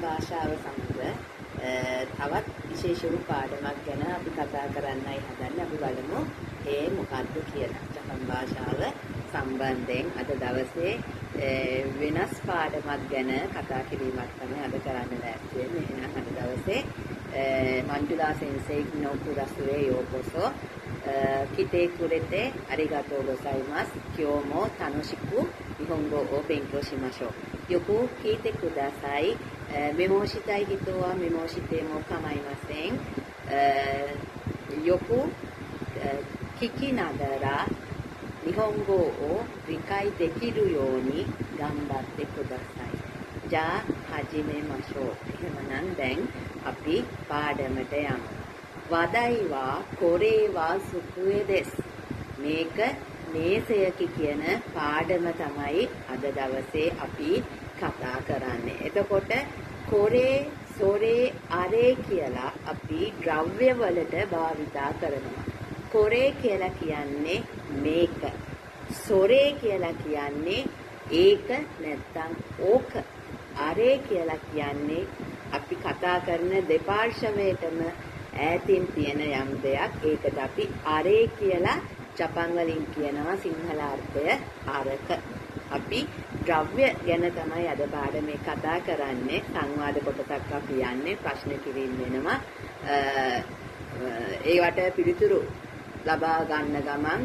භාෂාව සමග තවත් විශේෂ වූ පාඩමක් ගැන අපි කතා කරන්නයි හදන්නේ. අපි බලමු ඒ මොකක්ද කියලා. ජපන් භාෂාව සම්බන්ධයෙන් අද දවසේ වෙනස් පාඩමක් ගැන කතා කිරීමක් තමයි අද කරන්න ලෑස්ති වෙන්නේ. එහෙනම් අද දවසේ මන්ජුලා සෙන්සෙයි no kurasue yokoso kite kurete arigatou gozaimasu kyou mo tanoshiku nihongo o benkyou shimashou yoku kite kudasai memoshitai hito wa memoshite mo kamaimasen yoku kiki nagara nihongo o rikai dekiru you ni ganbatte kudasai. Ja hajimemashou. එහෙමනම් දැන් අපි පාඩමට යමු. වදයිවා කොරේවා සුකුවේ දෙස්. මේක නේසයකි කියන පාඩම තමයි අද දවසේ අපි කතා කරන්නේ. එතකොට කොරේ සොරේ අරේ කියලා අපි ද්‍රව්‍ය වලට භාවිතා කරනවා. කොරේ කියලා කියන්නේ මේක. සොරේ කියලා කියන්නේ ඒක නැත්තම් ඕක. අරේ කියලා කියන්නේ අපි කතා කරන දෙපාර්ශවයටම ඈතින් තියෙන යම් දෙයක්. ඒකට අපි අරේ කියලා ජපන් වලින් කියනවා සිංහල අර්ථය අරක. අපි ද්‍රව්‍ය ගැන තමයි අද පාඩමේ කතා කරන්නේ. සංවාද කොටසක් අපි යන්නේ ප්‍රශ්න කිරීම වෙනවා. ඒවට පිළිතුරු ලබා ගන්න ගමන්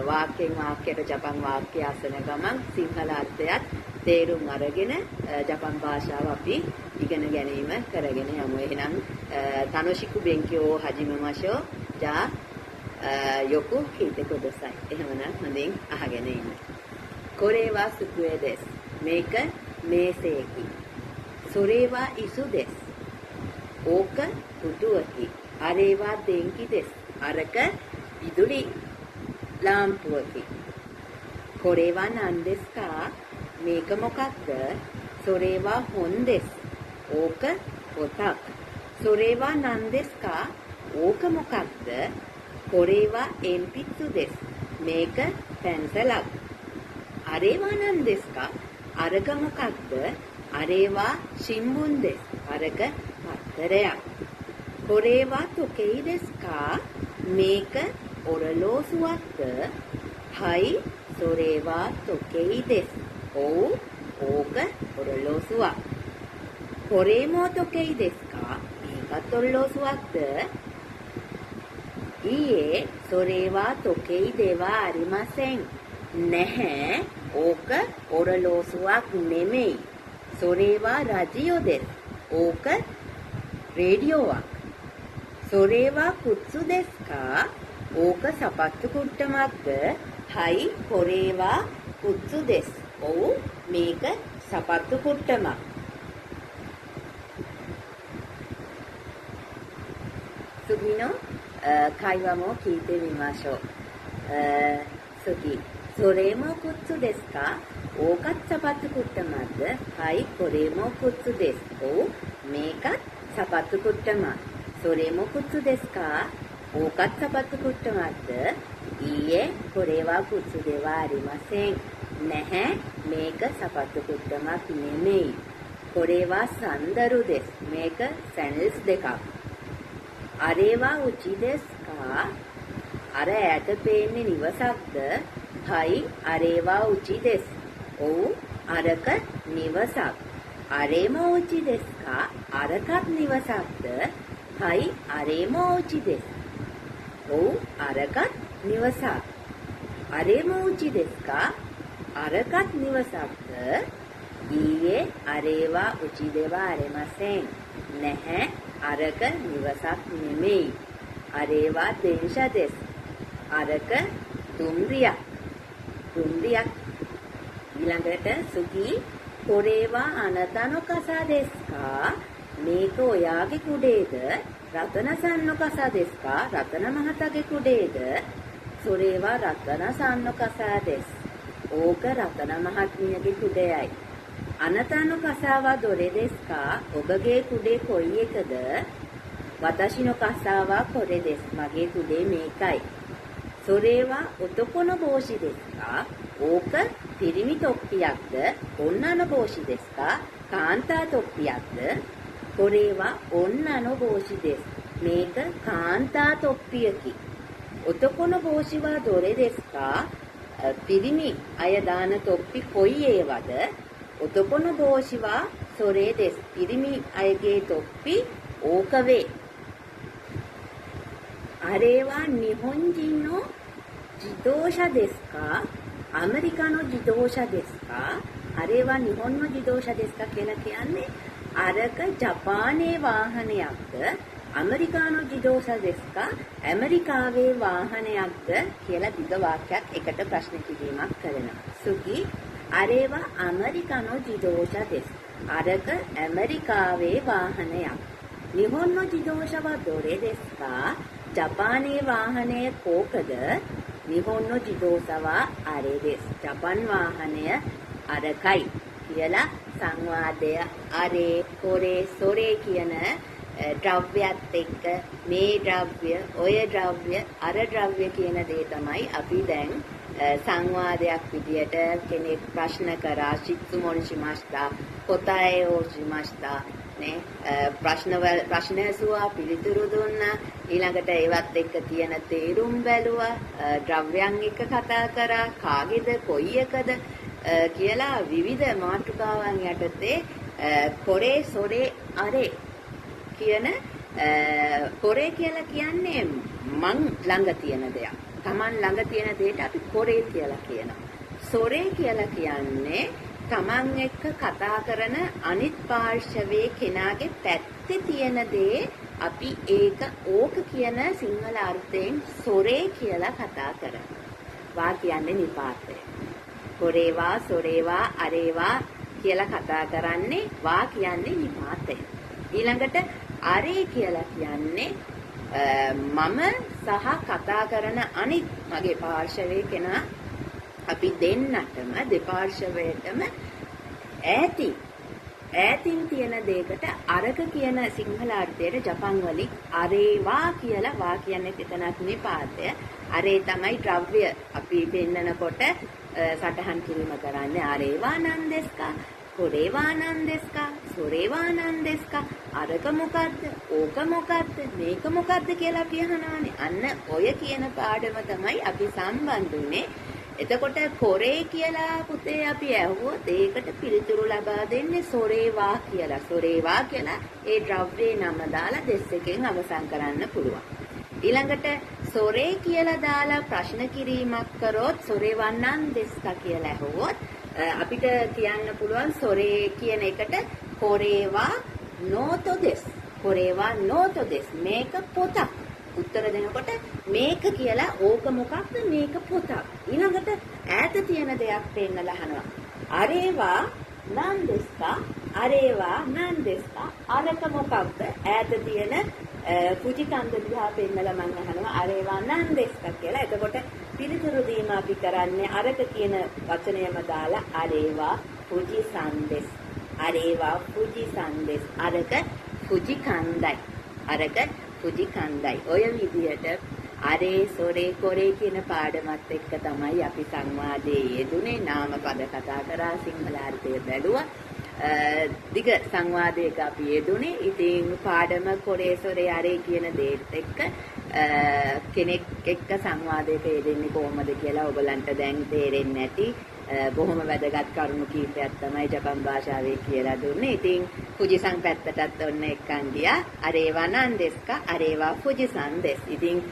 වාක්‍යයෙන් වාක්‍යයට ජපන් වාක්‍ය අසන ගමන් සිංහල අර්ථයත් තේරුම් අරගෙන ජපන් භාෂාව අපි ඉගෙන ගැනීම කරගෙන යමු. එහෙනම් තනොෂිකු බෙන්කියෝ හජිමමෂෝ ජා යොකු කීතේ කොදසයි. එහෙමනම් හොඳින් අහගෙන ඉන්න. කොරේවා සුකුවේ දෙස්. මේක මේසේකි. සොරේවා ඉසු දෙස්. ඕක පුටුවකි. අරේවා දෙන්කි දෙස්. අරක විදුලි ලාම්පුවකි. කොරේවා නන්දෙස්කා. මේක මොකක්ද? සොරේවා හොන්දෙස්. ඕක පොතක්. සොරේවා නන්දෙස්කා. ඕක මොකක්ද? කොරේවා එම්පිත්සු දෙස්. මේක පැන්සලක්. අරේවා නන්දෙස්කා. අරක මොකක්ද? අරේවා ශිම්බුන් දෙස්. අරක පත්තරයක්. කොරේවා තොකෙයි දෙස්කා. මේක ඔරලෝසුවක්ද? හයි සොරේවා තොකෙයි දෙස්. ඔව් ඕක ඔරලෝසුවක්. කොරේමෝ තොකෙයි දෙස්කා. මේකත් ඔරලෝසුවක්ද? ඊයේ සොරේවා තොකෙයි දෙවා අරිමසෙන්. නැහැ ඕක ඔරලෝසුවක් නෙමෙයි. සොරේවා රජියෝ දෙස්. ඕක රේඩියෝවක්. සොරේවා කුත්සු දෙස්කා. ඕක සපත්තු කුට්ටමක්ද? හයි කොරේවා කුත්සු දෙස්. ඔව් මේක සපත්තු කුට්ටමක්. සුගිනෝ කයිවමෝ කීතේ විමාෂෝ සුකි සොරේමෝ කුත්සු දෙස්කා. ඕකත් සපත්තු කුට්ටමක්ද? හයි කොරේමෝ කුත්සු දෙස්. ඔව් මේකත් සපත්තු කුට්ටමක්. සොරේමෝ කුත්සු දෙස්කා. ඕකත් සපත්තු කුට්ටමක්ද? ඊයේ කොරේවා කුත්සු දෙවා අරිමසෙන්. නැහැ මේක සපත්තු කුට්ටමක් නෙමෙයි. කොරේවා සන්දරු දෙස්. මේක සැන්ඩල්ස් දෙකක්. අරේවා උචි දෙස්කා. අර ඈත පේන්නේ නිවසක්ද? හයි අරේවා උචි දෙස්. ඔව් අරක නිවසක්. අරේමෝ උචි දෙස්කා. අරකත් නිවසක්ද? හයි අරේමෝ උචි දෙස්. ඔව් අරකත් නිවසක්. අරේමෝ උචි දෙස්කා. අරකත් නිවසක්ද? ඊයේ අරේවා උචි දෙවා අරෙමසෙන්. නැහැ අරක නිවසක් නෙමෙයි. අරේවා දෙන්ෂා දෙස්. අරක දුම්රියක්. දුම්රියක්. ඊළඟට සුකි කොරේවා අනතනෝ කසා දෙස්කා. මේක ඔයාගේ කුඩේද? රතන සන්නෝ කසා දෙස්කා. රතන මහතාගේ කුඩේද? සොරේවා රතන සන්නෝ කසා දෙස්. ඕක රතන මහත්මියගේ කුඩයයි. අනතනෝ කසාවා දොරේ දෙස්කා. ඔබගේ කුඩේ කොයි එකද? වතෂිනෝ කසාවා කොරේ දෙස්. මගේ කුඩේ මේකයි. සොරේවා ඔතකොන බෝෂි දෙස්කා. ඕක පිරිමි තොප්පියක්ද? ඔන්නන බෝෂි දෙස්කා. කාන්තා තොප්පියක්ද? これは女の帽子です。මේක කාන්තා තොප්පියකි. 男の帽子はどれですか? පිරිමි අය දාන තොප්පි කොයි ඒවද? 男の帽子はそれです. පිරිමි අයගේ තොප්පි ඕක වේ. あれは日本人の自動車ですか? アメリカの自動車ですか? あれは日本の自動車ですかකියලා කියන්නේ අරක ජපානයේ වාහනයක්ද? ඇමරිකානු ජිදෝෂා දෙස්කා? ඇමරිකාවේ වාහනයක්ද කියලා දිග වාක්‍යයක් එකට ප්‍රශ්න කිරීමක් කරනවා. සුගි අරේවා ඇමරිකානු ජිදෝෂා දෙස්. අරක ඇමරිකාවේ වාහනයක්. නිහොන්නෝ ජිදෝෂාව දොරේ දෙස්කා? ජපානයේ වාහනය කෝකද? නිහොන්නෝ ජිදෝෂාව අරේ දෙස්. ජපාන් වාහනය අරකයි කියලා සංවාදය අරේ කොරේ සොරේ කියන ද්‍රව්‍යයත් එක්ක මේ ද්‍රව්‍ය ඔය ද්‍රව්‍ය අර ද්‍රව්‍ය කියන දේ තමයි අපි දැන් සංවාදයක් විදියට කෙනෙක් ප්‍රශ්න කරා චිත්තුමොන් ශිමස්තා කොතේ ඕශිමස්තා නේ ප්‍රශ්න ඇසුවා පිළිතුරු දුන්නා ඊළඟට ඒවත් එක්ක තියෙන තේරුම් බැලුවා ද්‍රව්‍යයන් එක්ක කතා කරා කාගේද කොයි එකද කියලා විවිධ මාතෘකාවන් යටතේ කොරේ සොරේ අරේ කියන කොරේ කියලා කියන්නේ මං ළඟ තියෙන දෙයක්. Taman ළඟ තියෙන දෙයට අපි කොරේ කියලා කියනවා. සොරේ කියලා කියන්නේ Taman එක්ක කතා කරන අනිත් පාර්ශවයේ කෙනාගේ පැත්තේ තියෙන දේ අපි ඒක ඕක කියන සිංහල අර්ථයෙන් සොරේ කියලා කතා කරනවා. වා කියන්නේ නිපාතය. කොරේවා සොරේවා අරේවා කියලා කතා කරන්නේ වා කියන්නේ නිපාතය. ඊළඟට අරේ කියලා කියන්නේ මම සහ කතා කරන අනිත් මගේ පාර්ශවයේ කෙනා අපි දෙන්නටම දෙපාර්ශවයටම ඈතින් තියෙන දෙයකට අරක කියන සිංහල අර්ථයට ජපන් වලින් අරේවා කියලා වා කියන්නේ එතනක් නිපාතය. අරේ තමයි ද්‍රව්‍ය අපි දෙන්නනකොට සටහන් කිරීම කරන්නේ අරේවා නන්දෙස්කා කොරේවා නන්දෙස්කා සොරේවා නන්දෙස්කා අරක මොකද්ද ඕක මොකද්ද මේක මොකද්ද කියලා අපි අහනවානේ. අන්න ඔය කියන පාඩම තමයි අපි සම්බන්ධ උනේ. එතකොට කොරේ කියලා පුතේ අපි ඇහුවොත් ඒකට පිළිතුරු ලබා දෙන්නේ සොරේවා කියලා. සොරේවා කියලා ඒ ද්‍රව්‍යයේ නම දාලා දෙස් එකෙන් අවසන් කරන්න පුළුවන්. ඊළඟට සොරේ කියලා දාලා ප්‍රශ්න කිරීමක් කරොත් සොරේවා නන්දෙස්කා කියලා ඇහුවොත් අපිට කියන්න පුළුවන් සොරේ කියන එකට කොරේවා නෝතෝ දෙස්. කොරේවා නෝතෝ දෙස්. මේක පොතක්. උත්තර දෙනකොට මේක කියලා ඕක මොකක්ද මේක පොතක්. ඊළඟට ඈත තියෙන දෙයක් පෙන්නලා අහනවා. අරේවා නන්දෙස්කා අරේවා නන්දෙස්කා අරක මොකක්ද ඈත තියෙන කුචි කන්ද දිහා පෙන්නලා මම අහනවා අරේවා නන්දෙස්කා කියලා. එතකොට පිළිතුරු දීම අපි කරන්නේ අරක කියන වචනයම දාලා අරේවා ෆුජි සන්දෙස්. අරේවා ෆුජි සන්දෙස්. අරක ෆුජි කන්දයි. අරක ෆුජි කන්දයි. ඔය විදිහට අරේ සොරේ කොරේ කියන පාඩමත් එක්ක තමයි අපි සංවාදයේ යෙදුනේ. නාමපද කතා කරා සිංහල අර්ථය බැලුවා. දිග සංවාදයක අපි යෙදුනේ. ඉතින් පාඩම කොරේ සොරේ අරේ කියන දේත් එක්ක කෙනෙක් එක්ක සංවාදයක යෙදෙන්නේ කොහොමද කියලා ඔයගලන්ට දැන් තේරෙන්නේ නැති බොහොම වැදගත් කරුණු කීපයක් තමයි ජපන් භාෂාවේ කියලා දුන්නේ. ඉතින් ෆුජිසන් පැත්තටත් ඔන්න එක්කන් ගියා. අරේවා නන්දෙස්කා අරේවා ෆුජිසන් දෙස්. ඉතින්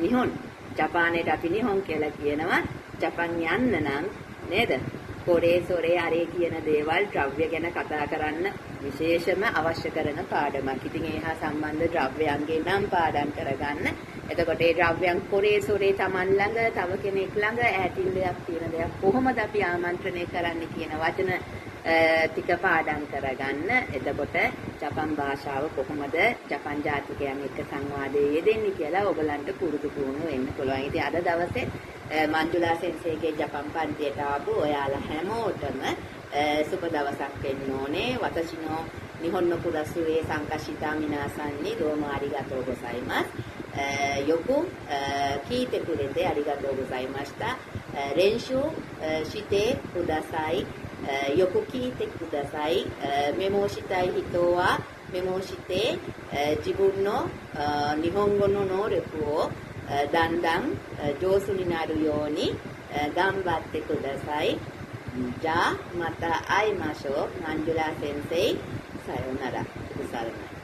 නිහොන් ජපානයේ අපි නිහොන් කියලා කියනවා. ජපන් යන්න නම් නේද? කොරේ සොරේ අරේ කියන දේවල් ද්‍රව්‍ය ගැන කතා කරන්න විශේෂම අවශ්‍ය කරන පාඩමක්. ඉතින් ඒහා සම්බන්ධ ද්‍රව්‍යයන්ගේ නම් පාඩම් කරගන්න. එතකොට ඒ ද්‍රව්‍යයන් කොරේ සොරේ Taman ළඟ තව කෙනෙක් ළඟ ඈතින් දෙයක් තියෙන දෙයක් කොහොමද අපි ආමන්ත්‍රණය කරන්නේ කියන වචන ටික පාඩම් කරගන්න. එතකොට ජපන් භාෂාව කොහොමද ජපන් ජාතිකයන් එක්ක සංවාදයේ යෙදෙන්නේ කියලා ඔයගලන්ට පුරුදු පුහුණු වෙන්න පුළුවන්. ඉතින් අද දවසේ මංජුලා සෙන්සේගේ ජපන් පන්තියට ආපු ඔයාලා හැමෝටම සුබ දවසක් වෙන්න ඕනේ. වතචිනෝ නිහොන්නෝ කුරසුවේ සංකෂිතා මිනාසන්නි දෝම ආරිගතෝ ගොසයිමස්. යොකු කීතේ කුරෙතේ ආරිගතෝ ගොසයිමස්තා. රෙන්ෂු ශිතේ කුදාසයි. යොකු කීතේ කුදාසයි. මෙමෝ ශිතයි හිතෝවා メモして、自分の日本語の能力をだんだん上手になるように頑張ってください。じゃあまた会いましょう。マンジュラ先生、さようなら。ください。